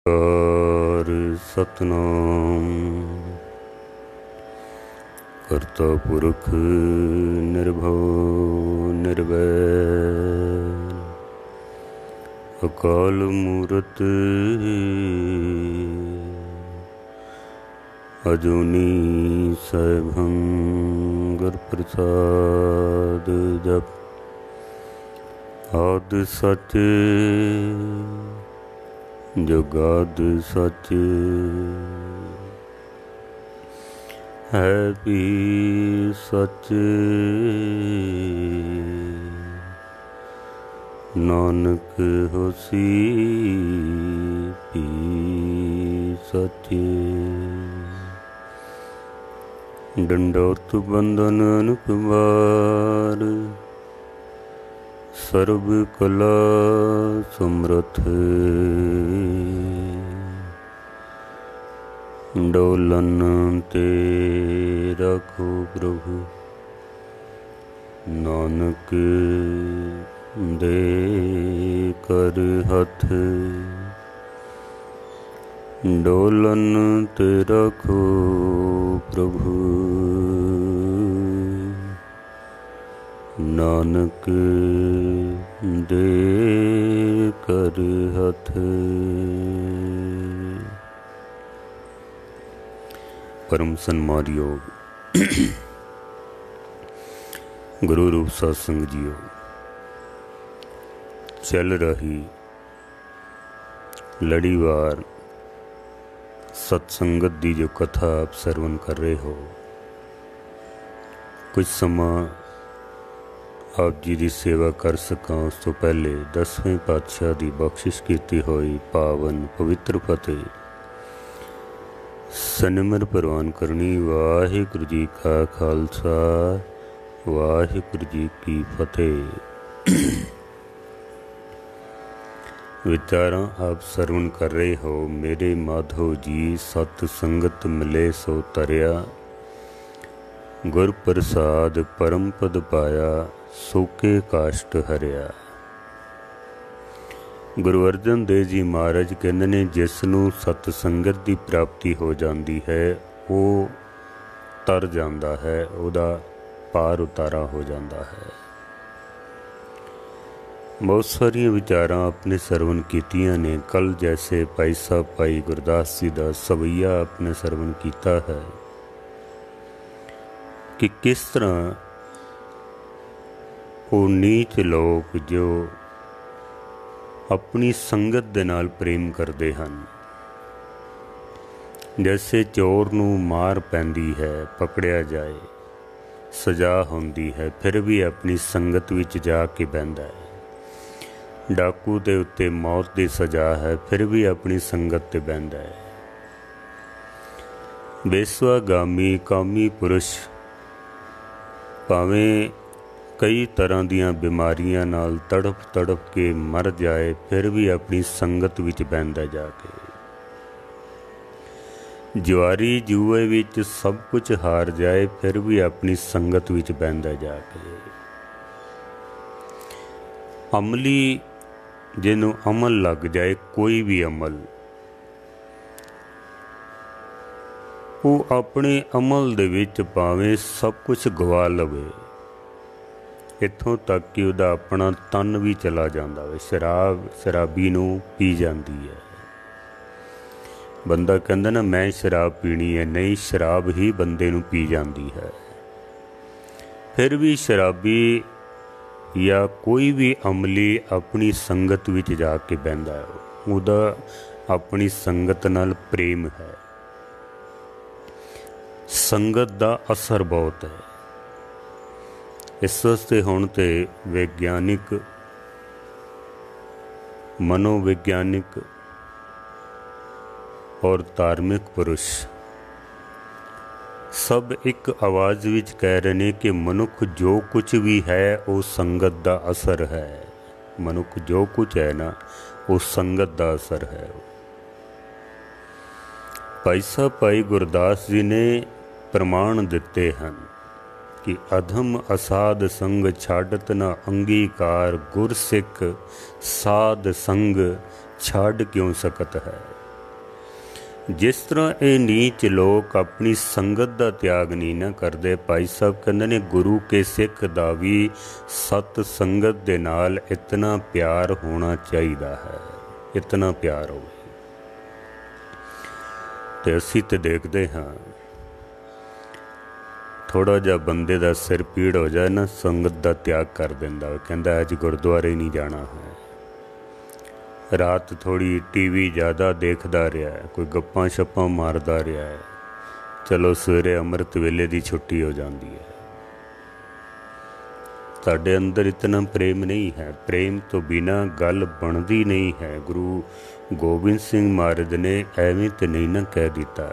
Car Satnam करता पुरख निर्भव निर्वैर अकाल मूरत अजूनी सैभं गुर प्रसाद जप आद सच जुगाद सच है भी सच नानक होसी भी सच। डंडौत बंधन अनुपवार सर्व कला समर्थ डोलन ते रखो प्रभु नानक दे कर हथ डोलन ते रखो प्रभु नानक दे कर हथ। परम सन्मान योग गुरु रूप सत्संग जियो चल रही लड़ीवार सत्संगत दी जो कथा आप सरवण कर रहे हो, कुछ समा आप जी की सेवा कर सकां उस तो पहले 10वें पातशाह की बख्शिश की हुई पावन पवित्र फतेह सनिमर प्रवान करनी। वाहिगुरू जी का खालसा वाहिगुरू जी की फतेह। विचारां आप सरवण कर रहे हो। मेरे माधव जी सत संगत मिले सो तरिया गुर प्रसाद परम पद पाया सोके काष्ट हरिया। गुरु अर्जन देव जी महाराज कहते ने जिसनों सत संगत की प्राप्ति हो जाती है वो तर जाता है, उदा पार उतारा हो जाता है। बहुत सारिया विचारां अपने सरवण कीतियां ने। कल जैसे भाई साहब भाई गुरदास जी का सवैया अपने सरवण किया है कि किस तरह वो नीच लोग जो अपनी संगत दे नाल प्रेम करते हैं, जैसे चोर नूं मार पैंदी है, पकड़िया जाए, सजा होंदी है, फिर भी अपनी संगत विच जाके बहिंदा है। डाकू दे उत्ते मौत की सजा है, फिर भी अपनी संगत ते बहिंदा है। बेसवागामी कामी पुरुष भावें कई तरह दीयां बीमारियां नाल तड़प तड़प के मर जाए, फिर भी अपनी संगत विच बहिंदा जाके। जुआरी जुए विच सब कुछ हार जाए, फिर भी अपनी संगत विच बहिंदा जाके। अमली जिन्हों अमल लग जाए, कोई भी अमल, वो अपने अमल दे विच भावें सब कुछ गवा लवे, इत्थों तक कि उहदा अपना तन भी चला जाता है। शराब शराबी नूं पी जाती है। बंदा कहता ना मैं शराब पीनी है, नहीं, शराब ही बंदे नूं पी जाती है। फिर भी शराबी या कोई भी अमली अपनी संगत विच जाके बहिंदा है, उहदा अपनी संगत नाल प्रेम है। संगत दा असर बहुत है। इस वास्ते हुण ते विग्यानिक मनोविग्यानिक और धार्मिक पुरुष सब एक आवाज़ विच कह रहे हैं कि मनुख जो कुछ भी है वो संगत दा असर है। मनुख जो कुछ है ना वो संगत दा असर है। भाई साहब भाई गुरदास जी ने प्रमाण दिते हैं कि अधम असाध संग छाड़त न अंगीकार, गुर सिख साध संग छाड़ क्यों सकत है। जिस तरह ये नीच लोग अपनी संगत का त्याग नहीं ना करते, भाई साहब कहते ने गुरु के सिख का भी सत संगत दे नाल इतना प्यार होना चाहिए है, इतना प्यार हो। तो असी तो देखते हाँ, थोड़ा जा बंदे का सिर पीड़ हो जाए ना, संगत का त्याग कर देंदा, कहता अज गुरुद्वारे नहीं जाना है। रात थोड़ी टीवी ज़्यादा देखता रहा है, कोई गप्पां शप्पां मारदा रहा है, चलो सवेरे अमृत वेले की छुट्टी हो जाती है। साडे अंदर इतना प्रेम नहीं है, प्रेम तो बिना गल बनती नहीं है। गुरु गोबिंद सिंह महाराज ने एवें तो नहीं ना कह दिता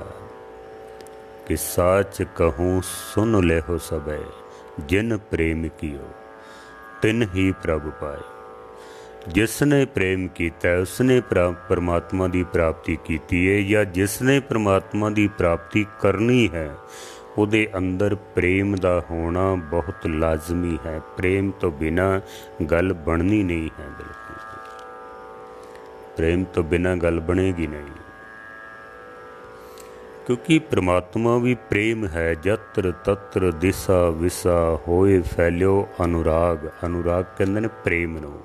कि साच कहूँ सुन ले हो सबे, जिन प्रेम कियो तिन ही प्रभु पाए। जिसने प्रेम किया उसने परमात्मा की प्राप्ति की है, या जिसने परमात्मा की प्राप्ति करनी है उहदे अंदर प्रेम का होना बहुत लाजमी है। प्रेम तो बिना गल बननी नहीं है, बिल्कुल प्रेम तो बिना गल बनेगी नहीं, क्योंकि परमात्मा भी प्रेम है। जत्र तत्र दिशा विसा होए फैलियो अनुराग, अनुराग कहते ने प्रेम नूं।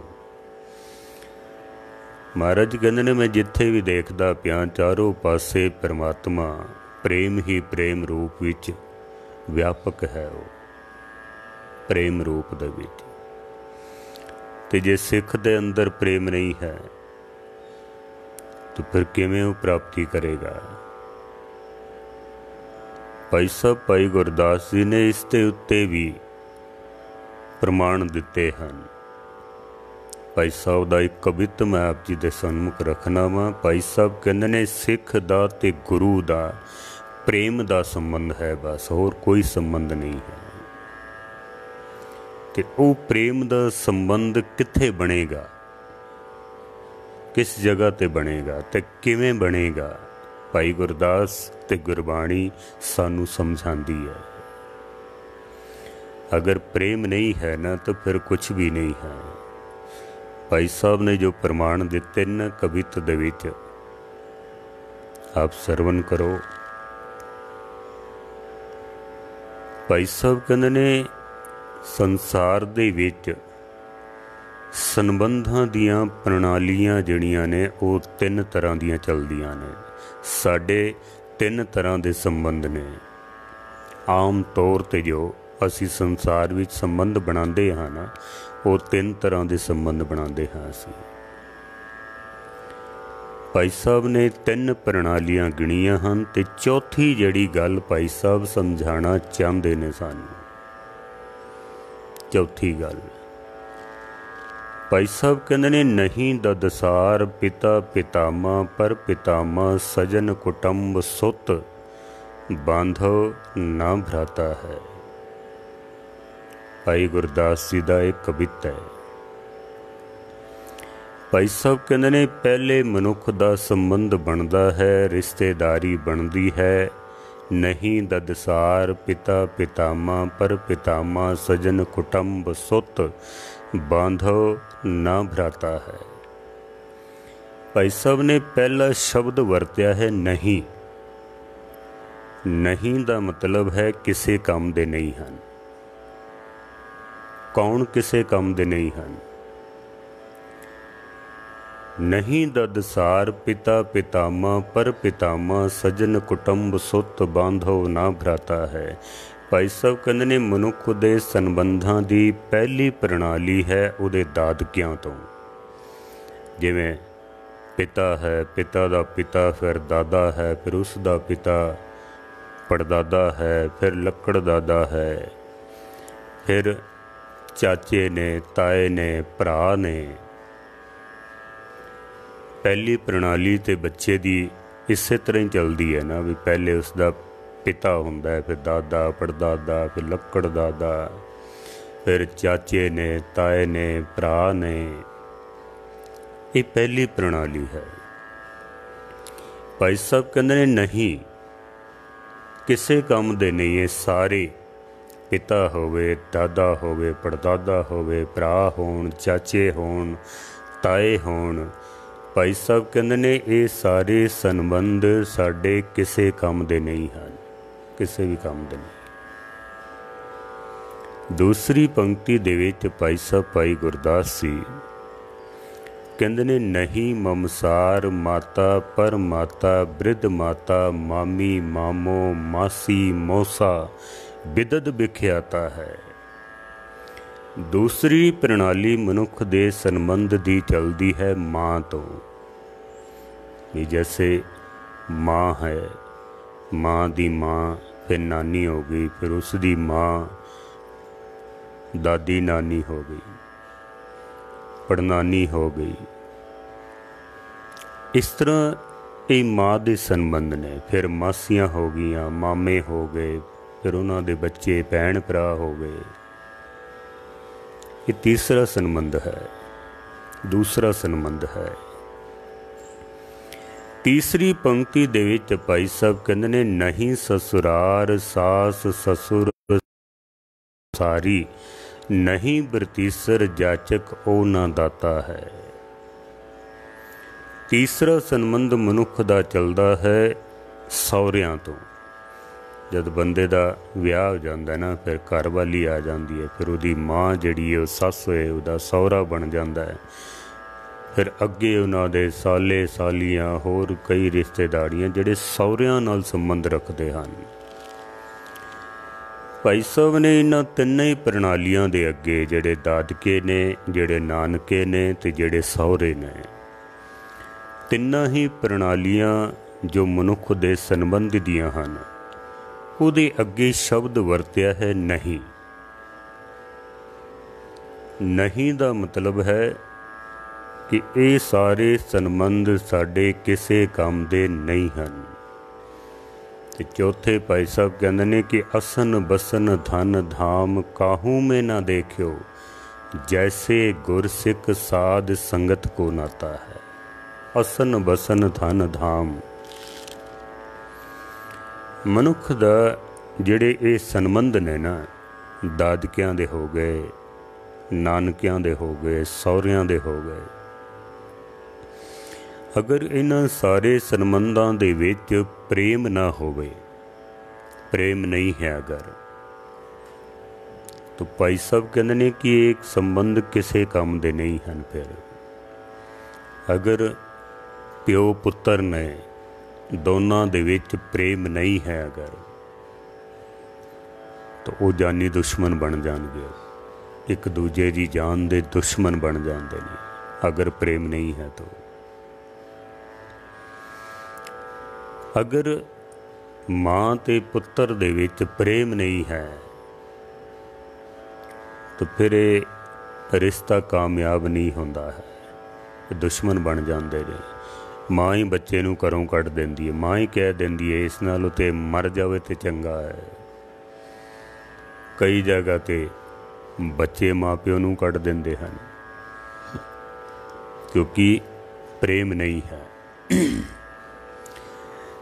महाराज कहते ने मैं जिथे भी देखता पिया चारों पासे परमात्मा प्रेम ही प्रेम रूप विच व्यापक है। वो प्रेम रूप दे विच, ते जे सिख दे अंदर प्रेम नहीं है तो फिर किवें वो प्राप्ति करेगा। भाई साहब भाई गुरदास जी ने इसके उत्ते भी प्रमाण दिते हैं। भाई साहब का एक कविता मैं आप जी के सन्मुख रखना वा। भाई साहब कहते ने सिख दा ते गुरु दा प्रेम दा संबंध है, बस होर कोई संबंध नहीं है। ते वो प्रेम दा संबंध कित्थे बनेगा, किस जगह ते बनेगा ते किवें बनेगा, भाई गुरदास ते गुरबाणी सानू समझाती है। अगर प्रेम नहीं है ना तो फिर कुछ भी नहीं है। भाई साहब ने जो प्रमाण दिते न कविता दे विच आप सरवण करो। भाई साहब कहते ने संसार दे विच संबंधां दियां प्रणालियां जिहड़ियां ने वो तीन तरह दियां चलदियां ने। साडे तीन तरह दे संबंध ने। आम तौर ते जो असी संसार विच संबंध बनाते हाँ ना, वो तीन तरह के संबंध बनाते हाँ असी। भाई साहब ने तीन प्रणालियां गिणियां हैं, ते चौथी जिहड़ी गल भाई साहब समझाना चाहते ने सानू, चौथी गल भाई साहब कहते ने नहीं ददसार पिता पितामा पर पितामा सजन कुटुंब सुत बांधव ना भ्राता है। भाई गुरदास जी का एक कविता है। भाई साहब कहते ने पहले मनुख का संबंध बनता है, रिश्तेदारी बनती है। नहीं ददसार पिता पितामा पर पितामा सजन कुटुंब सुत बांधव ना भ्राता है। भाई साहब ने पहला शब्द वरत्या है नहीं। नहीं का मतलब है किसी काम दे नहीं हैं। कौन किसी काम दे नहीं हैं। नहीं ददसार पिता पितामा पर पितामा सजन कुटुंब सुत बांधव ना भ्राता है। भाई साहब कहते ने मनुख दे संबंधां दी पहली प्रणाली है उहदे दादकियां तो। जिवें पिता है, पिता दा पिता, फिर दादा है, फिर उसका पिता, पड़दादा है, फिर लक्कड़ दादा है, फिर चाचे ने, ताए ने, भरा ने। पहली प्रणाली तो बच्चे की इस तरह ही चलती है ना, भी पहले उसका पिता होंदा है, फिर दादा, पड़दादा, फिर लक्कड़ दादा, फिर चाचे ने, ताए ने, भरा ने। ये पहली प्रणाली है। भाई साहब कहते ने नहीं किसी काम दे नहीं है। सारे पिता होवे, दादा होवे, पड़दादा होवे, भरा होण, चाचे होण, ताए होण, ਭਾਈ ਸਾਹਿਬ ਕਹਿੰਦੇ ਨੇ ਇਹ ਸਾਰੇ ਸੰਬੰਧ ਸਾਡੇ ਕਿਸੇ ਕੰਮ ਦੇ ਨਹੀਂ ਹਨ, ਕਿਸੇ ਵੀ ਕੰਮ ਦੇ ਨਹੀਂ। ਦੂਸਰੀ ਪੰਕਤੀ ਦੇ ਵਿੱਚ ਭਾਈ ਸਾਹਿਬ ਭਾਈ ਗੁਰਦਾਸ ਜੀ ਕਹਿੰਦੇ ਨੇ, ਨਹੀਂ ਮਮਸਾਰ ਮਾਤਾ ਪਰ ਮਾਤਾ ਬ੍ਰਿਧ ਮਾਤਾ ਮਾਮੀ ਮਾਮੋ ਮਾਸੀ ਮੌਸਾ ਬਿਦਦ ਵਿਖਿਆਤਾ ਹੈ। ਦੂਸਰੀ ਪ੍ਰਣਾਲੀ ਮਨੁੱਖ ਦੇ ਸੰਬੰਧ ਦੀ ਚਲਦੀ ਹੈ ਮਾਂ ਤੋਂ। ਵੀ ਜੈਸੇ ਮਾਂ ਹੈ, ਮਾਂ ਦੀ ਮਾਂ ਫਿਰ ਨਾਨੀ ਹੋ ਗਈ, ਫਿਰ ਉਸ ਦੀ ਮਾਂ ਦਾਦੀ ਨਾਨੀ ਹੋ ਗਈ, ਪੜਨਾਨੀ ਹੋ ਗਈ। ਇਸ ਤਰ੍ਹਾਂ ਇਹ ਮਾਂ ਦੇ ਸੰਬੰਧ ਨੇ। ਫਿਰ ਮਾਸੀਆਂ ਹੋ ਗਈਆਂ, ਮਾਮੇ ਹੋ ਗਏ, ਫਿਰ ਉਹਨਾਂ ਦੇ ਬੱਚੇ ਭੈਣ ਭਰਾ ਹੋ ਗਏ। ਇਹ ਤੀਸਰਾ ਸੰਬੰਧ ਹੈ, ਦੂਸਰਾ ਸੰਬੰਧ ਹੈ। ਤੀਸਰੀ ਪੰਕਤੀ ਦੇ ਵਿੱਚ ਭਾਈ ਸਾਹਿਬ ਕਹਿੰਦੇ ਨੇ, ਨਹੀਂ ਸਸੁਰਾਰ ਸਾਸ ਸਸੁਰ ਸਾਰੀ, ਨਹੀਂ ਬਰਤੀਸਰ ਜਾਚਕ ਉਹ ਨਾ ਦਾਤਾ ਹੈ। ਤੀਸਰਾ ਸੰਬੰਧ ਮਨੁੱਖ ਦਾ ਚੱਲਦਾ ਹੈ ਸਹੁਰਿਆਂ ਤੋਂ। ਜਦ ਬੰਦੇ ਦਾ ਵਿਆਹ ਹੋ ਜਾਂਦਾ ਨਾ, ਫਿਰ ਘਰ ਵਾਲੀ ਆ ਜਾਂਦੀ ਹੈ, ਫਿਰ ਉਹਦੀ ਮਾਂ ਜਿਹੜੀ ਹੈ ਉਹ ਸੱਸ ਹੋਏ ਉਹਦਾ ਸਹੁਰਾ ਬਣ ਜਾਂਦਾ ਹੈ। ਫਿਰ ਅੱਗੇ ਉਹਨਾਂ ਦੇ ਸਾਲੇ ਸਾਲੀਆਂ ਹੋਰ ਕਈ ਰਿਸ਼ਤੇਦਾਰੀਆਂ ਜਿਹੜੇ ਸਹੁਰਿਆਂ ਨਾਲ ਸੰਬੰਧ ਰੱਖਦੇ ਹਨ। ਭਾਈ ਸਾਹਿਬ ਨੇ ਇਹਨਾਂ ਤਿੰਨੇ ਹੀ ਪ੍ਰਣਾਲੀਆਂ ਦੇ ਅੱਗੇ ਜਿਹੜੇ ਦਾਦਕੇ ਨੇ, ਜਿਹੜੇ ਨਾਨਕੇ ਨੇ ਤੇ ਜਿਹੜੇ ਸਹੁਰੇ ਨੇ, ਤਿੰਨਾਂ ਹੀ ਪ੍ਰਣਾਲੀਆਂ ਜੋ ਮਨੁੱਖ ਦੇ ਸੰਬੰਧ ਦੀਆਂ ਹਨ, ਉਹਦੇ ਅੱਗੇ ਸ਼ਬਦ ਵਰਤਿਆ ਹੈ ਨਹੀਂ। ਨਹੀਂ ਦਾ ਮਤਲਬ ਹੈ ਕਿ ਇਹ ਸਾਰੇ ਸੰਬੰਧ ਸਾਡੇ ਕਿਸੇ ਕੰਮ ਦੇ ਨਹੀਂ ਹਨ। ਤੇ ਚੌਥੇ ਭਾਈ ਸਾਹਿਬ ਕਹਿੰਦੇ ਨੇ ਕਿ ਅਸਨ ਬਸਨ ਧਨ ਧਾਮ ਕਾਹੂ ਮੈਂ ਨਾ ਦੇਖਿਓ, ਜੈਸੇ ਗੁਰਸਿੱਖ ਸਾਧ ਸੰਗਤ ਕੋ ਨਾਤਾ ਹੈ। ਅਸਨ ਬਸਨ ਧਨ ਧਾਮ, ਮਨੁੱਖ ਦਾ ਜਿਹੜੇ ਇਹ ਸੰਬੰਧ ਨੇ ਨਾ, ਦਾਦਕਿਆਂ ਦੇ ਹੋ ਗਏ, ਨਾਨਕਿਆਂ ਦੇ ਹੋ ਗਏ, ਸਹੁਰਿਆਂ ਦੇ ਹੋ ਗਏ, ਅਗਰ ਇਹਨਾਂ ਸਾਰੇ ਸੰਬੰਧਾਂ ਦੇ ਵਿੱਚ ਪ੍ਰੇਮ ਨਾ ਹੋਵੇ, ਪ੍ਰੇਮ ਨਹੀਂ ਹੈ ਅਗਰ, ਤਾਂ ਭਾਈ ਸਾਹਿਬ ਕਹਿੰਦੇ ਨੇ ਕਿ ਇਹ ਸੰਬੰਧ ਕਿਸੇ ਕੰਮ ਦੇ ਨਹੀਂ ਹਨ। ਫਿਰ ਅਗਰ ਪਿਓ ਪੁੱਤਰ ਨੇ, ਦੋਨਾਂ ਦੇ ਵਿੱਚ ਪ੍ਰੇਮ ਨਹੀਂ ਹੈ ਅਗਰ, ਤਾਂ ਉਹ ਜਾਨੀ ਦੁਸ਼ਮਣ ਬਣ ਜਾਣਗੇ, ਇੱਕ ਦੂਜੇ ਦੀ ਜਾਨ ਦੇ ਦੁਸ਼ਮਣ ਬਣ ਜਾਂਦੇ ਨੇ ਅਗਰ ਪ੍ਰੇਮ ਨਹੀਂ ਹੈ। ਤਾਂ ਅਗਰ ਮਾਂ ਤੇ ਪੁੱਤਰ ਦੇ ਵਿੱਚ ਪ੍ਰੇਮ ਨਹੀਂ ਹੈ ਤਾਂ ਫਿਰ ਇਹ ਰਿਸ਼ਤਾ ਕਾਮਯਾਬ ਨਹੀਂ ਹੁੰਦਾ ਹੈ, ਦੁਸ਼ਮਣ ਬਣ ਜਾਂਦੇ ਨੇ। ਮਾਂ ਹੀ ਬੱਚੇ ਨੂੰ ਘਰੋਂ ਕੱਢ ਦਿੰਦੀ ਹੈ, ਮਾਂ ਹੀ ਕਹਿ ਦਿੰਦੀ ਹੈ ਇਸ ਨਾਲੋਂ ਤੇ ਮਰ ਜਾਵੇ ਤੇ ਚੰਗਾ ਹੈ। ਕਈ ਜਗ੍ਹਾ ਤੇ ਬੱਚੇ ਮਾਂ ਪਿਓ ਨੂੰ ਕੱਢ ਦਿੰਦੇ ਹਨ ਕਿਉਂਕਿ ਪ੍ਰੇਮ ਨਹੀਂ ਹੈ।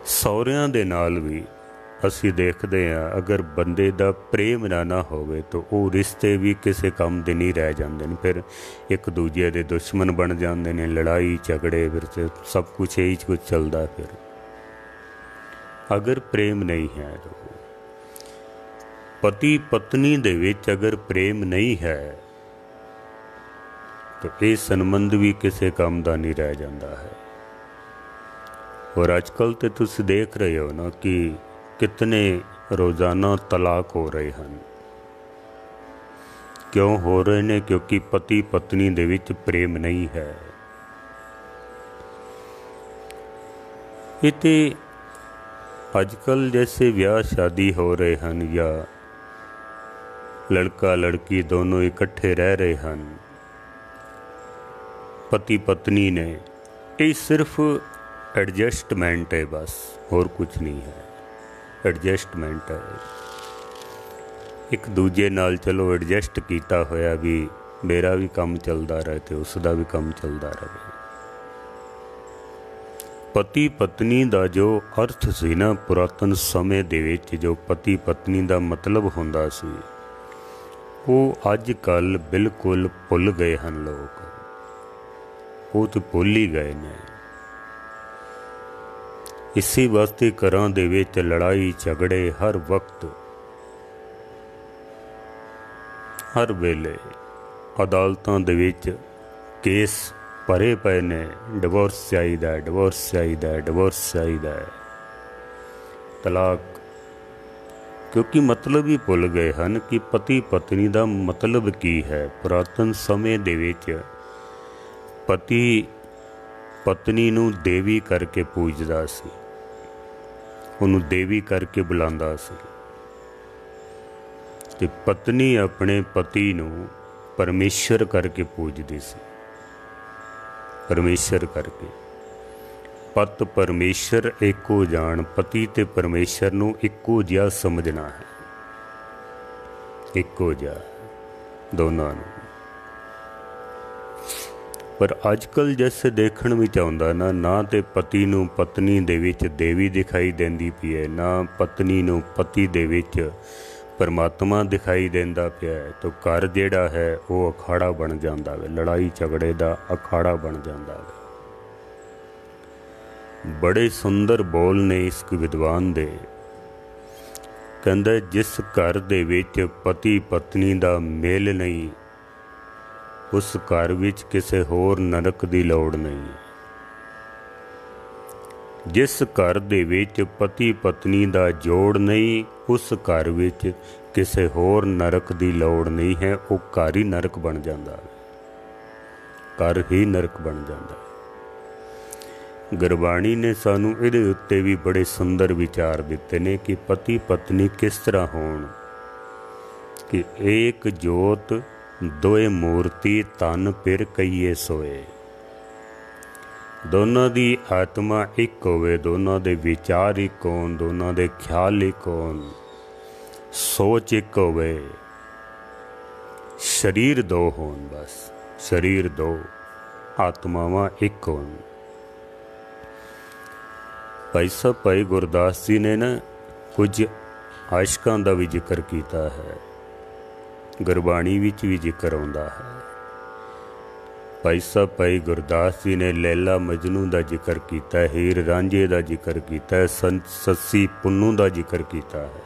ਸਹੁਰਿਆਂ ਦੇ ਨਾਲ ਵੀ ਅਸੀਂ ਦੇਖਦੇ ਹਾਂ, ਅਗਰ ਬੰਦੇ ਦਾ ਪ੍ਰੇਮ ਨਾ ਹੋਵੇ ਤਾਂ ਉਹ ਰਿਸ਼ਤੇ ਵੀ ਕਿਸੇ ਕੰਮ ਦੇ ਨਹੀਂ ਰਹਿ ਜਾਂਦੇ ਨੇ, ਫਿਰ ਇੱਕ ਦੂਜੇ ਦੇ ਦੁਸ਼ਮਣ ਬਣ ਜਾਂਦੇ ਨੇ, ਲੜਾਈ ਝਗੜੇ, ਫਿਰ ਸਭ ਕੁਛ ਇਹੀ ਕੁਛ ਚੱਲਦਾ। ਫਿਰ ਅਗਰ ਪ੍ਰੇਮ ਨਹੀਂ ਹੈ ਤਾਂ ਪਤੀ ਪਤਨੀ ਦੇ ਵਿੱਚ ਅਗਰ ਪ੍ਰੇਮ ਨਹੀਂ ਹੈ ਤਾਂ ਇਹ ਸੰਬੰਧ ਵੀ ਕਿਸੇ ਕੰਮ ਦਾ ਨਹੀਂ ਰਹਿ ਜਾਂਦਾ ਹੈ। ਔਰ ਅੱਜ ਕੱਲ੍ਹ ਤੇ ਤੁਸੀਂ ਦੇਖ ਰਹੇ ਹੋ ਨਾ ਕਿ ਕਿਤਨੇ ਰੋਜ਼ਾਨਾ ਤਲਾਕ ਹੋ ਰਹੇ ਹਨ। ਕਿਉਂ ਹੋ ਰਹੇ ਨੇ? ਕਿਉਂਕਿ ਪਤੀ ਪਤਨੀ ਦੇ ਵਿੱਚ ਪ੍ਰੇਮ ਨਹੀਂ ਹੈ। ਇਹ ਤੇ ਅੱਜ ਕੱਲ੍ਹ ਜੈਸੇ ਵਿਆਹ ਸ਼ਾਦੀ ਹੋ ਰਹੇ ਹਨ ਜਾਂ ਲੜਕਾ ਲੜਕੀ ਦੋਨੋਂ ਇਕੱਠੇ ਰਹਿ ਰਹੇ ਹਨ, ਪਤੀ ਪਤਨੀ ਨੇ, ਇਹ ਸਿਰਫ ਐਡਜਸਟਮੈਂਟ ਹੈ, ਬਸ ਹੋਰ ਕੁਛ ਨਹੀਂ ਹੈ। ਐਡਜਸਟਮੈਂਟ ਹੈ, ਇੱਕ ਦੂਜੇ ਨਾਲ ਚਲੋ ਐਡਜਸਟ ਕੀਤਾ ਹੋਇਆ ਵੀ ਮੇਰਾ ਵੀ ਕੰਮ ਚੱਲਦਾ ਰਹੇ ਤੇ ਉਸ ਦਾ ਵੀ ਕੰਮ ਚੱਲਦਾ ਰਹੇ। ਪਤੀ ਪਤਨੀ ਦਾ ਜੋ ਅਰਥ ਸੀ ਨਾ, ਪੁਰਾਤਨ ਸਮੇਂ ਦੇ ਵਿੱਚ ਜੋ ਪਤੀ ਪਤਨੀ ਦਾ ਮਤਲਬ ਹੁੰਦਾ ਸੀ, ਉਹ ਅੱਜ ਕੱਲ੍ਹ ਬਿਲਕੁਲ ਭੁੱਲ ਗਏ ਹਨ ਲੋਕ। वो तो भुल ही गए ने। इसी वास्ते घरां दे विच लड़ाई झगड़े हर वक्त हर वेले अदालतां दे विच केस भरे पे ने, डिवोर्स चाहिदा है, डिवोर्स चाहिदा है, डिवोर्स चाहिदा है, तलाक। क्योंकि मतलब ही भुल गए हैं कि पति पत्नी का मतलब की है। पुरातन समय दे विच पति पत्नी नूं देवी करके पूजदा सी, उन्हों देवी करके बुलांदा सी, ते पत्नी अपने पति नूं परमेश्वर करके पूजदी सी। परमेश्वर करके पत परमेश्वर एको जान, पति ते परमेश्वर नूं इक्को जिहा समझना है, इक्को जिहा दोनों नूं। पर अजकल जैसे देखण विच आउंदा ना ते पति नूं पत्नी दे विच देवी दिखाई देंदी पई है, ना पत्नी नूं पति दे विच परमात्मा दिखाई देंदा पिया है। तो घर जिहड़ा है वो अखाड़ा बन जांदा है, लड़ाई झगड़े दा अखाड़ा बन जांदा है। बड़े सुंदर बोल ने इस विद्वान दे, कहंदा जिस घर दे विच पति पत्नी दा मेल नहीं, उस घर विच किसे होर नरक दी लोड़ नहीं। जिस घर दे विच पति पत्नी दा जोड़ नहीं, उस घर विच किसे होर नरक दी लोड़ नहीं है। वो घर ही नरक बन जांदा है, घर ही नरक बन जांदा है। गुरबाणी ने सानू इहदे उत्ते भी बड़े सुंदर विचार दिते ने कि पति पत्नी किस तरह होण, कि एक जोत दोए मूर्ति तन पिर कईए सोए। दोनों दी आत्मा एक होवे, दोनों दे विचार एक होण, दोनों दे ख्याल एक होण, सोच एक होवे, शरीर दो होण, बस शरीर दो, आत्मावां एक होण। भाई साहब भाई गुरदास जी ने ना कुछ आशिकां दा भी जिक्र किया है, गुरबाणी विच भी जिक्र आउंदा है। भाई साहब भाई गुरदास जी ने लैला मजनू का जिक्र किया है, हीर रांझे का जिक्र किया है, सस्सी पुन्नू का जिक्र किया है।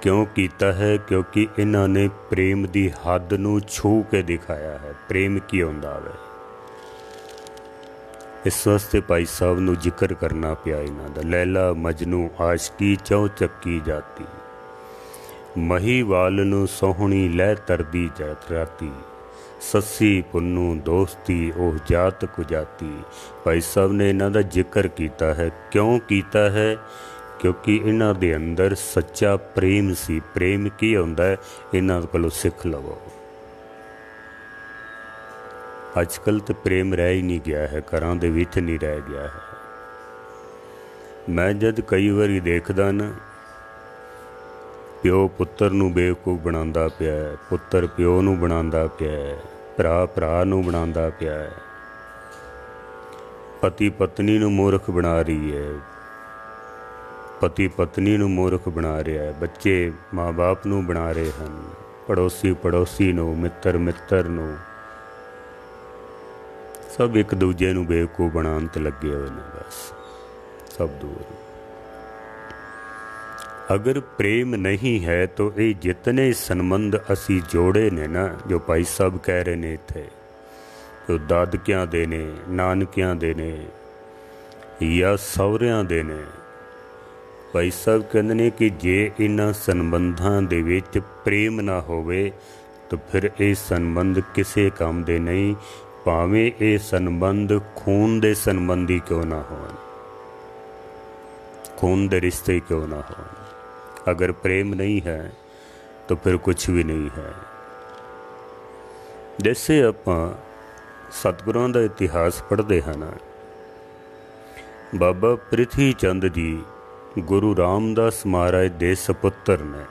क्यों किया है? क्योंकि इन्होंने प्रेम की हद नूं छू के दिखाया है, प्रेम की होंदा है। इस वास्ते भाई साहब नूं जिक्र करना पिया इन्हां दा। लैला मजनू आशकी चौ चक्की जाती, महीवाल नूं सोहणी लह तरदी जात राती, सस्सी पुन्नू दोस्ती ओह जात कुजाती। भाई साहब ने इन्हां दा जिक्र किया है। क्यों किया है? क्योंकि इन्हां दे अंदर सच्चा प्रेम सी। प्रेम की होंदा है, इन्हां कोलों सिख लवो। अजकल तो प्रेम रह ही नहीं गया है, घरां दे विच नहीं रह गया है। मैं जद कई बारी देखदा ना, प्यो पुत्तर नूं बेवकूफ बनांदा पिया है, पुत्तर प्यो नूं बनांदा पिया है, भरा भरा नूं बनांदा पिया है, पति पत्नी नूं मूर्ख बना रही है, पति पत्नी नूं मूर्ख बना रहा है, बच्चे माँ बाप नूं बना रहे हैं, पड़ोसी पड़ोसी नूं, मित्र मित्र नूं, सब एक दूजे नूं बेवकूफ बनाने ते लगे हुए ने। बस सब दूर। अगर प्रेम नहीं है तो ये जितने संबंध असी जोड़े ने ना, जो भाई साहब कह रहे ने इत्थे, जो दादकियां दे ने, नानकियां दे ने या सहुरियां दे ने, भाई साहब कहते ने कि जे इन्हां संबंधां दे विच प्रेम ना होवे तो फिर ये संबंध किसी काम दे नहीं, भावें ये संबंध खून दे संबंधी क्यों ना होण, खून दे रिश्ते क्यों ना होण। अगर प्रेम नहीं है तो फिर कुछ भी नहीं है। जैसे आपां सतगुरां दा इतिहास पढ़ते हैं ना, बाबा प्रिथी चंद जी गुरु रामदास महाराज दे सपुत्र ने,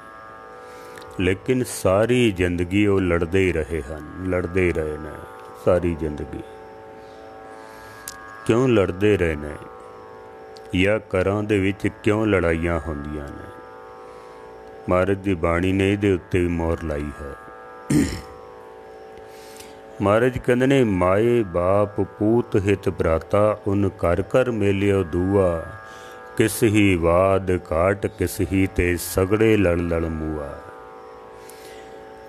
लेकिन सारी जिंदगी वो लड़ते ही रहे हैं, लड़ते ही रहे ने सारी जिंदगी। क्यों लड़ते रहे ने, या घरां दे विच क्यों लड़ाइयां होंदियां ने? महाराज दी बाणी ने इहदे उत्ते भी मोहर लाई है। महाराज कहते ने माए बाप पूत हित भ्राता उन कर कर मेलियो दूआ किस ही वाद घाट किस ही ते सगड़े लड़ लड़ मूआ।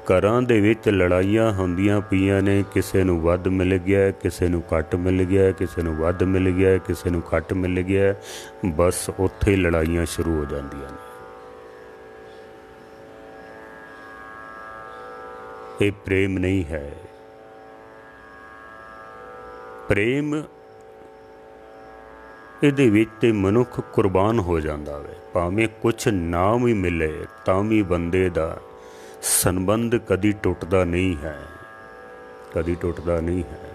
घरां दे विच लड़ाइयां होंदियां पईयां ने, किसे नूं वध मिल गया, किसे नूं घट मिल गया, किसे नूं वध मिल गया, किसे नूं घट मिल गया, बस उत्थे लड़ाइयां शुरू हो जांदियां ने। ये प्रेम नहीं है। प्रेम ਇਹਦੇ ਵਿੱਚ ਤੇ ਮਨੁੱਖ ਕੁਰਬਾਨ ਹੋ ਜਾਂਦਾ ਵੇ, ਭਾਵੇਂ ਕੁਛ ਨਾ ਵੀ ਮਿਲੇ ਤਾਂ ਵੀ ਬੰਦੇ ਦਾ ਸੰਬੰਧ ਕਦੀ ਟੁੱਟਦਾ ਨਹੀਂ ਹੈ, ਕਦੀ ਟੁੱਟਦਾ ਨਹੀਂ ਹੈ।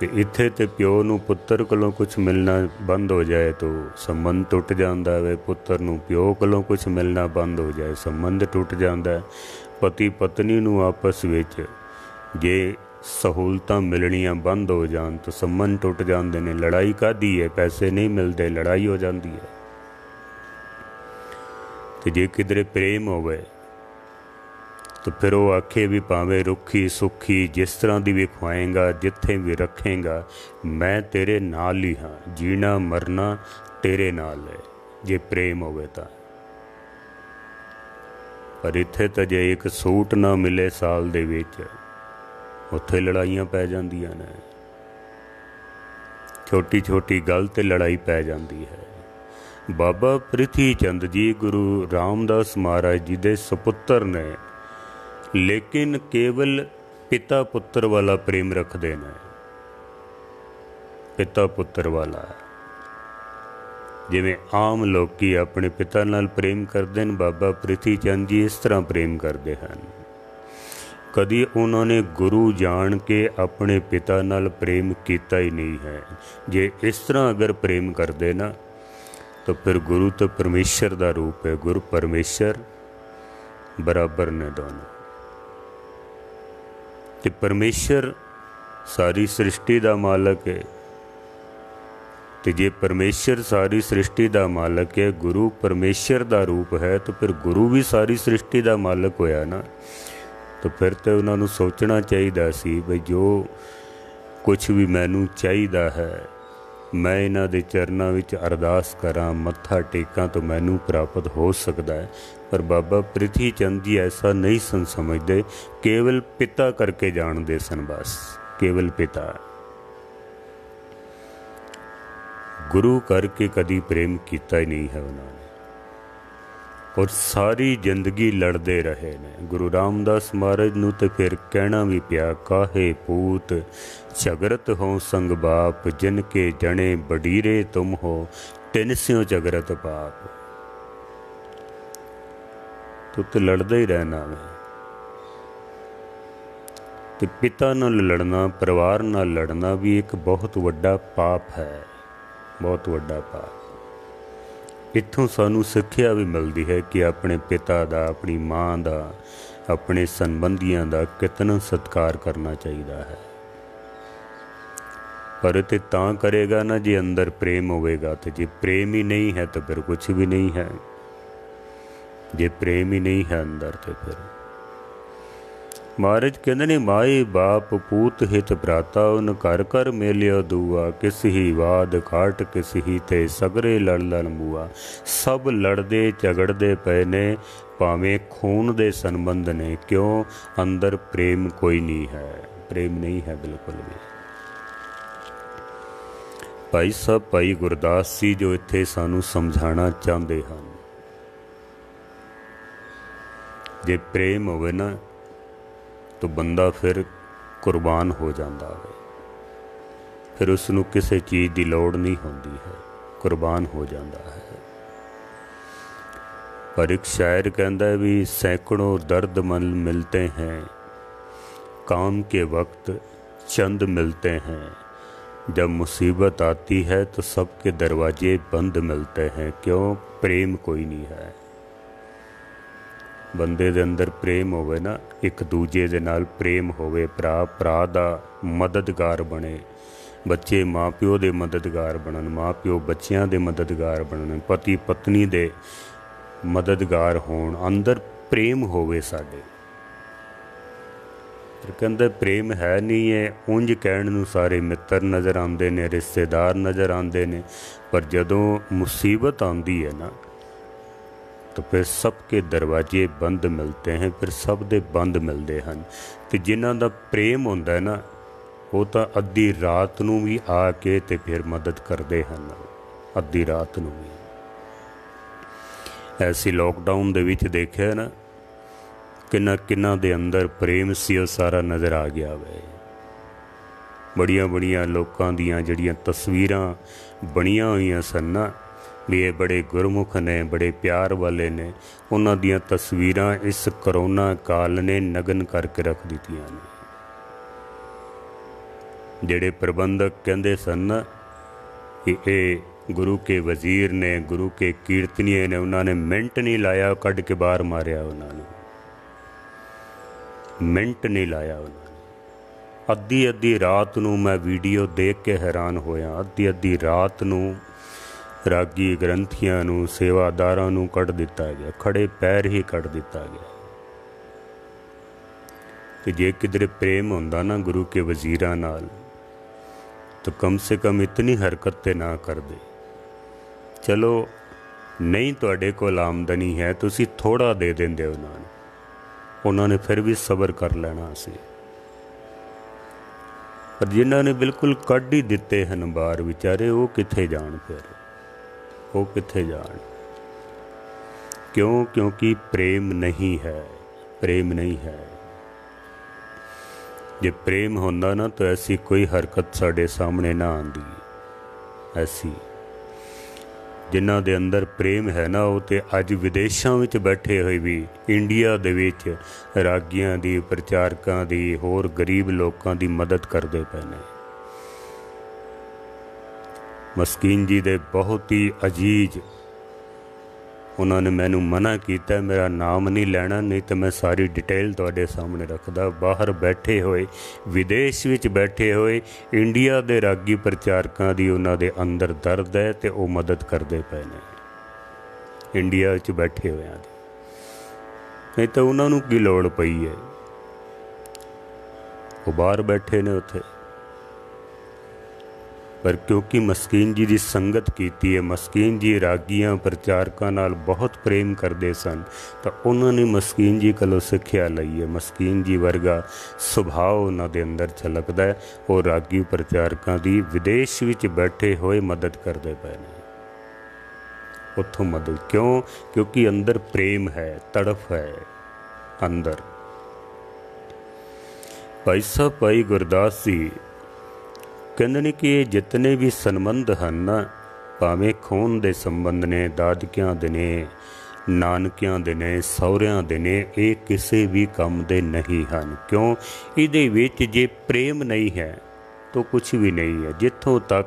ਤੇ ਇੱਥੇ ਤੇ ਪਿਓ ਨੂੰ ਪੁੱਤਰ ਕੋਲੋਂ ਕੁਛ ਮਿਲਣਾ ਬੰਦ ਹੋ ਜਾਏ ਤਾਂ ਸੰਬੰਧ ਟੁੱਟ ਜਾਂਦਾ ਵੇ, ਪੁੱਤਰ ਨੂੰ ਪਿਓ ਕੋਲੋਂ ਕੁਛ ਮਿਲਣਾ ਬੰਦ ਹੋ ਜਾਏ ਸੰਬੰਧ ਟੁੱਟ ਜਾਂਦਾ। ਪਤੀ ਪਤਨੀ ਨੂੰ ਆਪਸ ਵਿੱਚ ਜੇ सहूलतां मिलनियां बंद हो जान तो संबंध टुट जाते हैं। लड़ाई कादी है, पैसे नहीं मिलते, लड़ाई हो जाती है। तो जे किधरे प्रेम होवे तो फिर वो आखे भी भावें रुखी सुखी जिस तरह की भी खुआएगा, जिथे भी रखेगा, मैं तेरे नाल ही हाँ, जीना मरना तेरे नाल है, जे प्रेम होवे तां। पर इत्थे तो जे एक सूट ना मिले साल दे विच उत्थे लड़ाइयां पै जांदियां ने, छोटी छोटी गल ते लड़ाई पै जाती है। बाबा प्रिथी चंद जी गुरु रामदास महाराज जी दे सपुत्र ने, लेकिन केवल पिता पुत्र वाला प्रेम रखते हैं, पिता पुत्र वाला। जिवें आम लोग अपने पिता नाल प्रेम करते हैं, बाबा प्रिथी चंद जी इस तरह प्रेम करते हैं। कदी उन्होंने गुरु जान के अपने पिता नाल प्रेम किया ही नहीं है। जे इस तरह अगर प्रेम करते ना तो फिर गुरु तो परमेश्वर का रूप है, गुरु परमेश्वर बराबर ने दोनों। ते परमेश्वर सारी सृष्टि का मालक है, तो जे परमेश्वर सारी सृष्टि का मालक है, गुरु परमेश्वर का रूप है, तो फिर गुरु भी सारी सृष्टि का मालक होया ना। तो फिर तो उन्होंने सोचना चाहिए सी भी जो कुछ भी मैनू चाहिए है मैं इन्हां दे चरनां विच अरदास करा, मत्था टेकां तो मैनू प्राप्त हो सकता है। पर बाबा प्रिथी चंद जी ऐसा नहीं सन समझते, केवल पिता करके जानते सन, बस केवल पिता। गुरु करके कदी प्रेम किया ही नहीं है उन्होंने, और सारी जिंदगी लड़ते रहे ने। गुरु रामदास महाराज नूं तो फिर कहना भी पिया, काहे पूत झगरत हो संग बाप, जिनके जने बडीरे तुम हो, तिन स्यों झगरत पाप। तो लड़ते ही रहना वे। तो पिता नाल लड़ना, परिवार नाल लड़ना भी एक बहुत वड्डा पाप है, बहुत वड्डा पाप। इत्थों सानू सिक्ख्या भी मिलती है कि अपने पिता दा, अपनी माँ दा, अपने संबंधियों दा कितना सत्कार करना चाहिए है। पर ते तां करेगा ना जे अंदर प्रेम होवेगा, तो जे प्रेम ही नहीं है तो फिर कुछ भी नहीं है। जे प्रेम ही नहीं है अंदर तो फिर महाराज कहते ने माए बाप पूत हित भ्राता उन कर कर मेलियो दूआ, किस ही वाद घाट किस ही ते सगरे लड़ लड़ मूआ। सब लड़दे झगड़दे पे ने, भावें खून दे संबंध ने, क्यों अंदर प्रेम कोई नहीं है, प्रेम नहीं है बिल्कुल भी। भाई साहब भाई गुरदास जी जो इत्थे सानू समझाना चाहते हैं, जे प्रेम होवे ना तो बंदा फिर कुर्बान हो जाता है, फिर उसनू किसी चीज़ की लौड़ नहीं होती है, कुर्बान हो जाता है। पर एक शायर कहता है भी सैकड़ों दर्द मन मिलते हैं, काम के वक्त चंद मिलते हैं, जब मुसीबत आती है तो सबके दरवाजे बंद मिलते हैं, क्यों प्रेम कोई नहीं है। बंदे दे अंदर प्रेम होवे ना, एक दूजे दे नाल प्रेम होवे, भरा भरा दा मददगार बने, बच्चे माँ प्यो दे मददगार बनन, माँ प्यो बच्चियां दे मददगार बनन, पति पत्नी दे मददगार होण, अंदर प्रेम होवे साडे। पर कहते प्रेम है नहीं है। उंज कहण नूं सारे मित्र नज़र आते ने, रिश्तेदार नज़र आते ने, पर जदों मुसीबत आती है ना तो फिर सबके दरवाजे बंद मिलते हैं, फिर सब दे बंद मिलते हैं। तो जिन्हां दा प्रेम होंदा है ना वो तो अद्धी रात नूं भी आके ते फिर मदद करते हैं, अद्धी रात नूं भी। ऐसी लॉकडाउन दे विच देखिया ना किन्ना किन्ना दे अंदर प्रेम सी वो सारा नज़र आ गया वे। बड़िया बड़िया लोगों दियां जड़ियां तस्वीरां बनिया हुई सन ना भी ये बड़े गुरमुख ने, बड़े प्यार वाले ने, उन्हां दियां तस्वीरां इस करोना काल ने नगन करके रख दित्तियां ने। जेड़े प्रबंधक कहते सन ना कि ये गुरु के वजीर ने, गुरु के कीर्तनीय ने, उन्होंने मिनट नहीं लाया कढ़ के बाहर मारिया, उन्होंने मिनट नहीं लाया। उन्होंने अद्धी अद्धी रात नूं मैं वीडियो देख के हैरान होया। अद्धी अद्धी रात नूं रागी ग्रंथियां नूं, सेवादारां नूं कढ़ दिता गया, खड़े पैर ही कढ़ दिता गया। कि जे किधरे प्रेम होंदा ना गुरु के वजीरां नाल तो कम से कम इतनी हरकत ते ना कर दे। चलो नहीं तुहाडे कोल आमदनी है, तुसी थोड़ा दे देंदे उन्होंने फिर भी सबर कर लेना सी। पर जिन्हों ने बिल्कुल कढ़ ही दिते हैं बाहर बेचारे, वो कित्थे जाण, फिर वो कित्थे जाण। क्यों? क्योंकि प्रेम नहीं है, प्रेम नहीं है। जे प्रेम होंदा ना तो ऐसी कोई हरकत साढ़े सामने ना आती। ऐसी जिन्हां दे अंदर प्रेम है ना वो तो अज विदेशों में बैठे हुए भी इंडिया दे विच रागियां दी, प्रचारकां दी, होर गरीब लोगों की मदद करते पे ने। मस्कीन जी दे बहुत ही अजीज, उन्होंने मैनू मना किया मेरा नाम नहीं लेना, नहीं तो मैं सारी डिटेल तुहाडे सामने रखदा। बाहर बैठे हुए, विदेश विच बैठे हुए इंडिया दे रागी प्रचारकां दी उन्हां दे अंदर दर्द है तो वो मदद करते पे ने इंडिया विच बैठे हुए। नहीं तो उन्होंने की लोड़ पई है, वो बाहर बैठे ने उत्थे। पर क्योंकि मस्कीन जी की संगत की है, मस्कीन जी रागियां प्रचारकां नाल बहुत प्रेम करते सन, तो उन्होंने मस्कीन जी कोलों सिक्ख्या लई है। मस्कीन जी वर्गा सुभाव उन्हां दे अंदर छलकदा है। वो रागी प्रचारकां दी विदेश विच बैठे हुए मदद करते पे ने। उत्थों मदद क्यों? क्योंकि अंदर प्रेम है, तड़फ है अंदर। भाई साहब भाई गुरदास जी कहते हैं कि जितने भी संबंध हैं ना, भावें खून के संबंध ने, दादकियां दे ने, नानकियां दे ने, सहुरियां दे ने, ये किसी भी काम दे नहीं हैं। क्यों? इहदे विच जे प्रेम नहीं है तो कुछ भी नहीं है। जिथों तक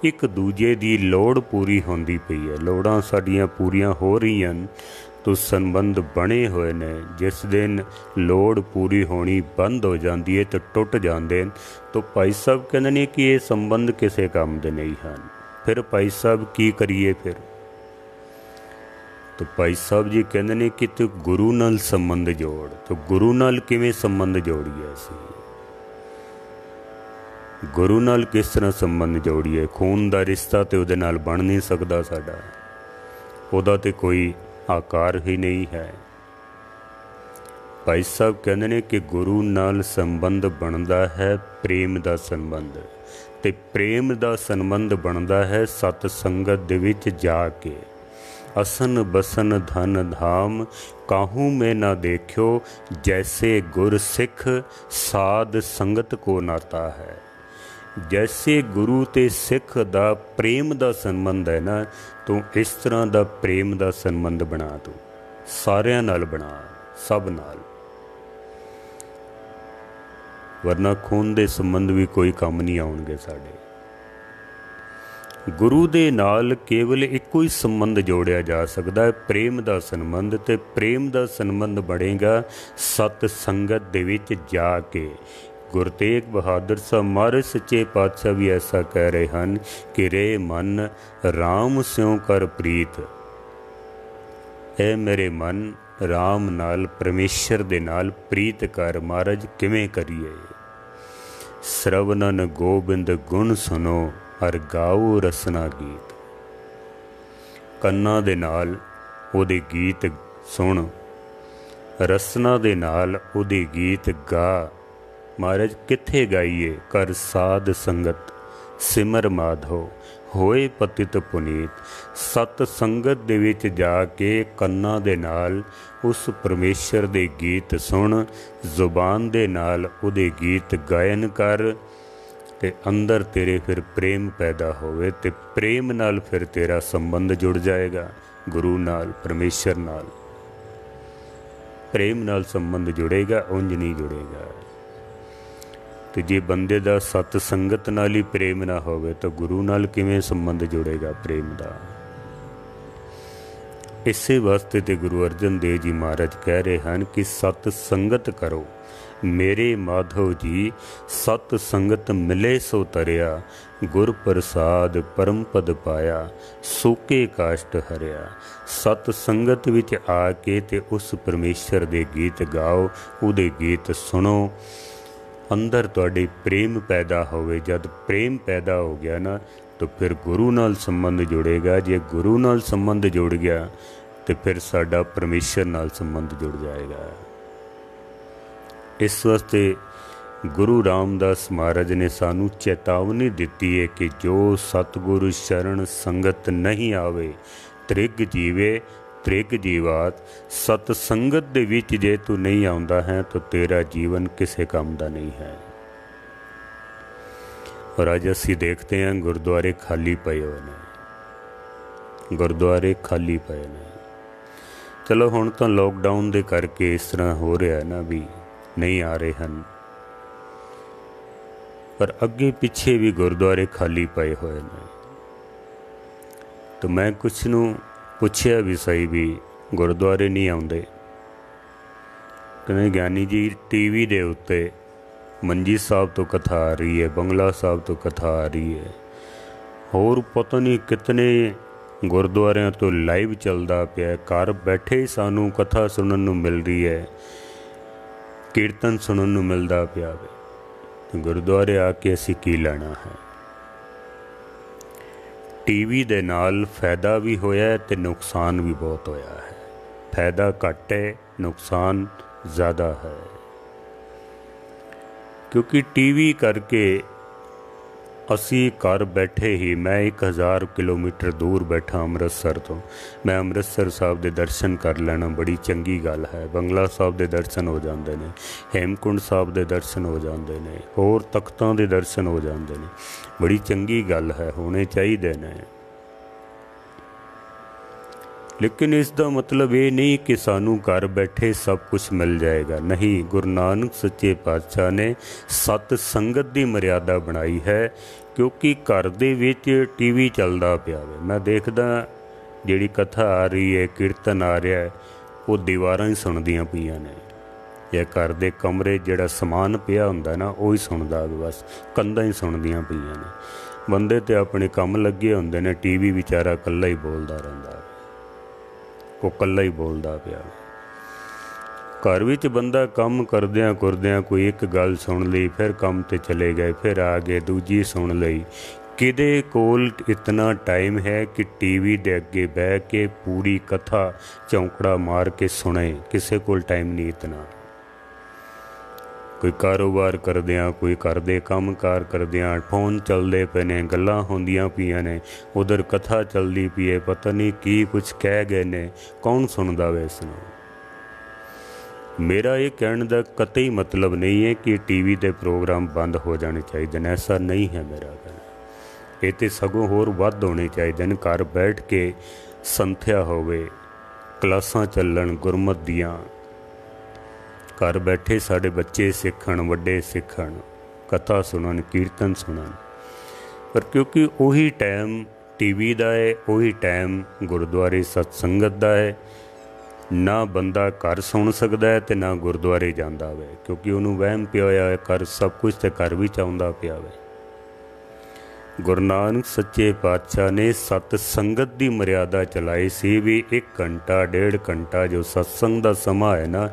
एक दूजे की लोड़ पूरी होंदी पई है, लोड़ां साडियां पूरियां हो रही हैं तो संबंध बने हुए ने। जिस दिन लोड़ पूरी होनी बंद हो जाती है तो टुट जाते हैं। तो भाई साहब कहते हैं कि ये संबंध किसी काम दे नहीं हैं। फिर भाई साहब की करिए फिर? तो भाई साहब जी कहते हैं कि तू गुरु नाल संबंध जोड़। तो गुरु नाल किवें संबंध जोड़िए? असीं गुरु नाल किस तरह संबंध जोड़िए? खून का रिश्ता तो उहदे नाल बन नहीं सकता साडा, उहदा ते कोई आकार ही नहीं है। भाई साहब कहते हैं कि गुरु नाल संबंध बनता है प्रेम का संबंध, ते प्रेम का संबंध बनता है सत संगत दे विच जाके। असन बसन धन धाम काहू में ना देखियो, जैसे गुर सिख साध संगत को नाता है। जैसे गुरु ते सिख दा प्रेम दा संबंध है ना, तो इस तरह दा प्रेम दा संबंध बना तू, सारियां नाल बना, सब नाल। वरना खून दे संबंध भी कोई काम नहीं आउणगे साडे। गुरु दे नाल केवल इक्को ही संबंध जोड़िया जा सकता है, प्रेम दा संबंध। ते प्रेम दा संबंध बढ़ेगा सत संगत दे विच जाके। गुरु तेग बहादुर साहब महाराज सच्चे पातशाह भी ऐसा कह रहे हैं कि रे मन राम स्यों कर प्रीत। ए मेरे मन राम नाल परमेश्वर दे नाल प्रीत कर। महाराज किवें करिए? श्रवणन गोबिंद गुण सुनो अर गाओ रसना गीत। ਕੰਨਾਂ ਦੇ ਨਾਲ ਉਹਦੇ ਗੀਤ ਸੁਣ, ਰਸਨਾ ਦੇ ਨਾਲ ਉਹਦੇ ਗੀਤ ਗਾ। ਮਹਾਰਾਜ ਕਿੱਥੇ ਗਾਈਏ? ਕਰ ਸਾਧ ਸੰਗਤ ਸਿਮਰ ਮਾਧੋ ਹੋਏ ਪਤਿਤ ਪੁਨੀਤ। ਸਤ ਸੰਗਤ ਦੇ ਵਿੱਚ ਜਾ ਕੇ ਕੰਨਾਂ ਦੇ ਨਾਲ ਉਸ ਪਰਮੇਸ਼ਰ ਦੇ ਗੀਤ ਸੁਣ, ਜ਼ੁਬਾਨ ਦੇ ਨਾਲ ਉਹਦੇ ਗੀਤ ਗਾਇਨ ਕਰ ਤੇ ਅੰਦਰ ਤੇਰੇ ਫਿਰ ਪ੍ਰੇਮ ਪੈਦਾ ਹੋਵੇ ਤੇ ਪ੍ਰੇਮ ਨਾਲ ਫਿਰ ਤੇਰਾ ਸੰਬੰਧ ਜੁੜ ਜਾਏਗਾ ਗੁਰੂ ਨਾਲ, ਪਰਮੇਸ਼ਰ ਨਾਲ। ਪ੍ਰੇਮ ਨਾਲ ਸੰਬੰਧ ਜੁੜੇਗਾ, ਉਂਝ ਨਹੀਂ ਜੁੜੇਗਾ। ਤੇ ਜੇ ਬੰਦੇ ਦਾ ਸਤ ਸੰਗਤ ਨਾਲ ਹੀ ਪ੍ਰੇਮ ਨਾ ਹੋਵੇ ਤਾਂ ਗੁਰੂ ਨਾਲ ਕਿਵੇਂ ਸੰਬੰਧ ਜੁੜੇਗਾ ਪ੍ਰੇਮ ਦਾ? ਇਸੇ ਵਾਸਤੇ ਤੇ ਗੁਰੂ ਅਰਜਨ ਦੇਵ ਜੀ ਮਹਾਰਾਜ ਕਹਿ ਰਹੇ ਹਨ ਕਿ ਸਤ ਸੰਗਤ ਕਰੋ। ਮੇਰੇ ਮਾਧੋ ਜੀ ਸਤ ਸੰਗਤ ਮਿਲੇ ਸੋ ਤਰਿਆ, ਗੁਰ ਪ੍ਰਸਾਦ ਪਰਮ ਪਦ ਪਾਇਆ, ਸੋਕੇ ਕਾਸ਼ਟ ਹਰਿਆ। ਸਤ ਸੰਗਤ ਵਿੱਚ ਆ ਕੇ ਤੇ ਉਸ ਪਰਮੇਸ਼ਰ ਦੇ ਗੀਤ ਗਾਓ, ਉਹਦੇ ਗੀਤ ਸੁਣੋ, ਅੰਦਰ ਤੁਹਾਡੇ ਪ੍ਰੇਮ ਪੈਦਾ ਹੋਵੇ। ਜਦ ਪ੍ਰੇਮ ਪੈਦਾ ਹੋ ਗਿਆ ਨਾ ਤਾਂ ਫਿਰ ਗੁਰੂ ਨਾਲ ਸੰਬੰਧ ਜੁੜੇਗਾ। ਜੇ ਗੁਰੂ ਨਾਲ ਸੰਬੰਧ ਜੁੜ ਗਿਆ ਤੇ ਫਿਰ ਸਾਡਾ ਪਰਮੇਸ਼ਰ ਨਾਲ ਸੰਬੰਧ ਜੁੜ ਜਾਏਗਾ। ਇਸ ਵਾਸਤੇ ਗੁਰੂ ਰਾਮਦਾਸ ਮਹਾਰਾਜ ਨੇ ਸਾਨੂੰ ਚੇਤਾਵਨੀ ਦਿੱਤੀ ਹੈ ਕਿ ਜੋ ਸਤਿਗੁਰੂ ਸ਼ਰਨ ਸੰਗਤ ਨਹੀਂ ਆਵੇ ਤ੍ਰਿਗ ਜੀਵੇ ਤ੍ਰਿਗ ਜੀਵਾਤ। ਸਤ ਸੰਗਤ ਦੇ ਵਿੱਚ ਜੇ ਤੂੰ ਨਹੀਂ ਆਉਂਦਾ ਹੈ ਤਾਂ ਤੇਰਾ ਜੀਵਨ ਕਿਸੇ ਕੰਮ ਦਾ ਨਹੀਂ ਹੈ। ਔਰ ਅੱਜ ਅਸੀਂ ਦੇਖਦੇ ਹਾਂ ਗੁਰਦੁਆਰੇ ਖਾਲੀ ਪਏ ਹੋਏ ਨੇ, ਗੁਰਦੁਆਰੇ ਖਾਲੀ ਪਏ ਨੇ। ਚਲੋ ਹੁਣ ਤਾਂ ਲੋਕਡਾਊਨ ਦੇ ਕਰਕੇ ਇਸ ਤਰ੍ਹਾਂ ਹੋ ਰਿਹਾ ਨਾ ਵੀ ਨਹੀਂ ਆ ਰਹੇ ਹਨ, ਪਰ ਅੱਗੇ ਪਿੱਛੇ ਵੀ ਗੁਰਦੁਆਰੇ ਖਾਲੀ ਪਏ ਹੋਏ ਨੇ। ਤਾਂ ਮੈਂ ਕੁਛ ਨੂੰ ਪੁੱਛਿਆ ਵੀ ਸਹੀ ਵੀ ਗੁਰਦੁਆਰੇ ਨਹੀਂ ਆਉਂਦੇ। ਕਹਿੰਦੇ ਗਿਆਨੀ ਜੀ ਟੀਵੀ ਦੇ ਉੱਤੇ ਮੰਜੀ ਸਾਹਿਬ ਤੋਂ ਕਥਾ ਆ ਰਹੀ ਹੈ, ਬੰਗਲਾ ਸਾਹਿਬ ਤੋਂ ਕਥਾ ਆ ਰਹੀ ਹੈ, ਹੋਰ ਪਤਾ ਨਹੀਂ ਕਿਤਨੇ ਗੁਰਦੁਆਰਿਆਂ ਤੋਂ ਲਾਈਵ ਚੱਲਦਾ ਪਿਆ। ਘਰ ਬੈਠੇ ਹੀ ਸਾਨੂੰ ਕਥਾ ਸੁਣਨ ਨੂੰ ਮਿਲ ਰਹੀ ਹੈ, ਕੀਰਤਨ ਸੁਣਨ ਨੂੰ ਮਿਲਦਾ ਪਿਆ ਵੇ। ਗੁਰਦੁਆਰੇ ਆ ਕੇ ਅਸੀਂ ਕੀ ਲੈਣਾ ਹੈ? ਟੀਵੀ ਦੇ ਨਾਲ ਫਾਇਦਾ ਵੀ ਹੋਇਆ ਤੇ ਨੁਕਸਾਨ ਵੀ ਬਹੁਤ ਹੋਇਆ ਹੈ। ਫਾਇਦਾ ਘੱਟ ਹੈ, ਨੁਕਸਾਨ ਜ਼ਿਆਦਾ ਹੈ। ਕਿਉਂਕਿ ਟੀਵੀ ਕਰਕੇ ਅਸੀਂ ਘਰ ਬੈਠੇ ਹੀ, ਮੈਂ 1000 ਕਿਲੋਮੀਟਰ ਦੂਰ ਬੈਠਾ ਅੰਮ੍ਰਿਤਸਰ ਤੋਂ, ਮੈਂ ਅੰਮ੍ਰਿਤਸਰ ਸਾਹਿਬ ਦੇ ਦਰਸ਼ਨ ਕਰ ਲੈਣਾ ਬੜੀ ਚੰਗੀ ਗੱਲ ਹੈ। ਬੰਗਲਾ ਸਾਹਿਬ ਦੇ ਦਰਸ਼ਨ ਹੋ ਜਾਂਦੇ ਨੇ, ਹੇਮਕੁੰਡ ਸਾਹਿਬ ਦੇ ਦਰਸ਼ਨ ਹੋ ਜਾਂਦੇ ਨੇ, ਹੋਰ ਤਖਤਾਂ ਦੇ ਦਰਸ਼ਨ ਹੋ ਜਾਂਦੇ ਨੇ। ਬੜੀ ਚੰਗੀ ਗੱਲ ਹੈ, ਹੋਣੇ ਚਾਹੀਦੇ ਨੇ। ਲੇਕਿਨ ਇਸ ਦਾ ਮਤਲਬ ਇਹ ਨਹੀਂ ਕਿ ਸਾਨੂੰ ਘਰ ਬੈਠੇ ਸਭ ਕੁਛ ਮਿਲ ਜਾਏਗਾ। ਨਹੀਂ, ਗੁਰੂ ਨਾਨਕ ਸੱਚੇ ਪਾਤਸ਼ਾਹ ਨੇ ਸਤ ਸੰਗਤ ਦੀ ਮਰਿਆਦਾ ਬਣਾਈ ਹੈ। ਕਿਉਂਕਿ ਘਰ ਦੇ ਵਿੱਚ ਟੀਵੀ ਚੱਲਦਾ ਪਿਆ ਵੇ, ਮੈਂ ਦੇਖਦਾ ਜਿਹੜੀ ਕਥਾ ਆ ਰਹੀ ਹੈ, ਕੀਰਤਨ ਆ ਰਿਹਾ ਹੈ, ਉਹ ਦੀਵਾਰਾਂ ਹੀ ਸੁਣਦੀਆਂ ਪਈਆਂ ਨੇ। ਜਾਂ ਘਰ ਦੇ ਕਮਰੇ ਜਿਹੜਾ ਸਮਾਨ ਪਿਆ ਹੁੰਦਾ ਨਾ ਉਹ ਹੀ ਸੁਣਦਾ, ਬਸ ਕੰਧਾਂ ਹੀ ਸੁਣਦੀਆਂ ਪਈਆਂ ਨੇ। ਬੰਦੇ ਤੇ ਆਪਣੇ ਕੰਮ ਲੱਗੇ ਹੁੰਦੇ ਨੇ, ਟੀਵੀ ਵਿਚਾਰਾ ਇਕੱਲਾ ਹੀ ਬੋਲਦਾ ਰਹਿੰਦਾ, ਉਹ ਇਕੱਲਾ ਹੀ ਬੋਲਦਾ ਪਿਆ। ਘਰ ਵਿੱਚ ਬੰਦਾ ਕੰਮ ਕਰਦਿਆਂ ਕਰਦਿਆਂ ਕੋਈ ਇੱਕ ਗੱਲ ਸੁਣ ਲਈ, ਫਿਰ ਕੰਮ 'ਤੇ ਚਲੇ ਗਏ, ਫਿਰ ਆ ਗਏ ਦੂਜੀ ਸੁਣ ਲਈ। ਕਿਹਦੇ ਕੋਲ ਇਤਨਾ ਟਾਈਮ ਹੈ ਕਿ ਟੀਵੀ ਦੇ ਅੱਗੇ ਬਹਿ ਕੇ ਪੂਰੀ ਕਥਾ ਚੌਂਕੜਾ ਮਾਰ ਕੇ ਸੁਣੇ? ਕਿਸੇ ਕੋਲ ਟਾਈਮ ਨਹੀਂ ਇਤਨਾ। ਕੋਈ ਕਾਰੋਬਾਰ ਕਰਦਿਆਂ, ਕੋਈ ਘਰ ਦੇ ਕੰਮ ਕਾਰ ਕਰਦਿਆਂ, ਫੋਨ ਚੱਲਦੇ ਪਏ ਨੇ, ਗੱਲਾਂ ਹੁੰਦੀਆਂ ਪਈਆਂ ਨੇ, ਉਧਰ ਕਥਾ ਚੱਲਦੀ ਪਈ ਹੈ, ਪਤਾ ਨਹੀਂ ਕੀ ਕੁਛ ਕਹਿ ਗਏ ਨੇ, ਕੌਣ ਸੁਣਦਾ ਵੇ ਇਸ ਨੂੰ? ਮੇਰਾ ਇਹ ਕਹਿਣ ਦਾ ਕਤਈ ਮਤਲਬ ਨਹੀਂ ਹੈ ਕਿ ਟੀਵੀ ਦੇ ਪ੍ਰੋਗਰਾਮ ਬੰਦ ਹੋ ਜਾਣੇ ਚਾਹੀਦੇ ਨੇ, ਐਸਾ ਨਹੀਂ ਹੈ ਮੇਰਾ ਕਹਿਣਾ। ਇਹ ਤਾਂ ਸਗੋਂ ਹੋਰ ਵੱਧ ਹੋਣੇ ਚਾਹੀਦੇ ਨੇ। ਘਰ ਬੈਠ ਕੇ ਸੰਥਿਆ ਹੋਵੇ, ਕਲਾਸਾਂ ਚੱਲਣ ਗੁਰਮਤਿ ਦੀਆਂ, ਘਰ ਬੈਠੇ ਸਾਡੇ ਬੱਚੇ ਸਿੱਖਣ, ਵੱਡੇ ਸਿੱਖਣ, ਕਥਾ ਸੁਣਨ, ਕੀਰਤਨ ਸੁਣਨ। ਪਰ ਕਿਉਂਕਿ ਉਹੀ ਟਾਈਮ ਟੀਵੀ ਦਾ ਹੈ, ਉਹੀ ਟਾਈਮ ਗੁਰਦੁਆਰੇ ਸਤਸੰਗਤ ਦਾ ਹੈ। ਨਾ ਬੰਦਾ ਘਰ ਸੁਣ ਸਕਦਾ ਹੈ ਤੇ ਨਾ ਗੁਰਦੁਆਰੇ ਜਾਂਦਾ ਵੇ, ਕਿਉਂਕਿ ਉਹਨੂੰ ਵਹਿਮ ਪਿਆ ਹੋਇਆ ਹੈ ਘਰ ਸਭ ਕੁਛ ਤੇ ਘਰ ਵਿੱਚ ਆਉਂਦਾ ਪਿਆ ਵੇ। गुरु नानक सच्चे पातशाह ने सत संगत की मर्यादा चलाई सी भी 1 घंटा 1.5 घंटा जो सत्संग का समा है ना,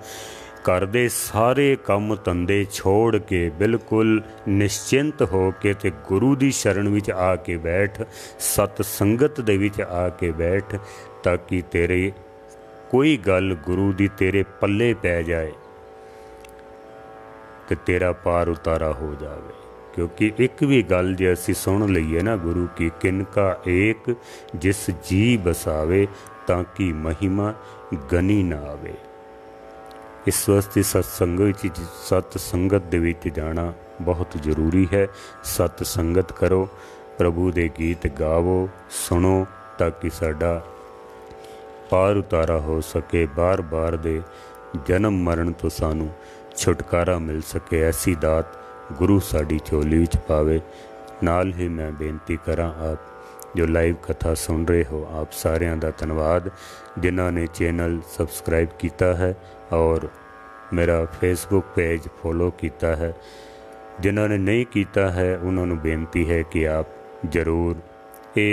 घर दे सारे काम धंधे छोड़ के बिल्कुल निश्चिंत हो के ते गुरु दी शरण विच आके बैठ, सत संगत दे विच आके बैठ, ताकि तेरे कोई गल गुरु दी तेरे पल्ले पै जाए कि तेरा पार उतारा हो जावे। क्योंकि एक भी गल जे असी सुन लईए ना गुरु की, किनका एक जिस जी बसावे ताकि महिमा गनी ना आवे। इस वास्ते सत्संग सत संगत दे विच जाना बहुत जरूरी है। सत संगत करो, प्रभु दे गीत गावो, सुनो, ताकि साडा पार उतारा हो सके, बार बार दे जन्म मरण तो सानू छुटकारा मिल सके। ऐसी दात गुरु साडी झोली विच पावे। नाल ही मैं बेनती करा, आप जो लाइव कथा सुन रहे हो, आप सारिਆਂ ਦਾ धन्यवाद जिन्हों ने चैनल सबसक्राइब किया है और मेरा फेसबुक पेज फॉलो किया है। जिन्हों ने नहीं किया है उन्होंने बेनती है कि आप ज़रूर ये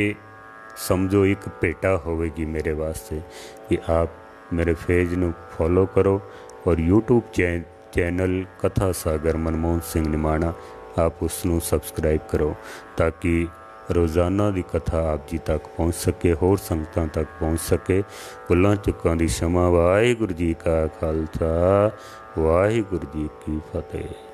समझो एक भेटा होगी मेरे वास्ते कि आप मेरे पेज को फॉलो करो और यूट्यूब चैनल कथा सागर मनमोहन सिंह निमाणा आप उसनों सबसक्राइब करो, ताकि रोज़ाना की कथा आप जी तक पहुँच सके, होर संगतां तक पहुँच सके। भुलां चुकां दी क्षमा। वाहिगुरू जी का खालसा, वाहिगुरू जी की फतेह।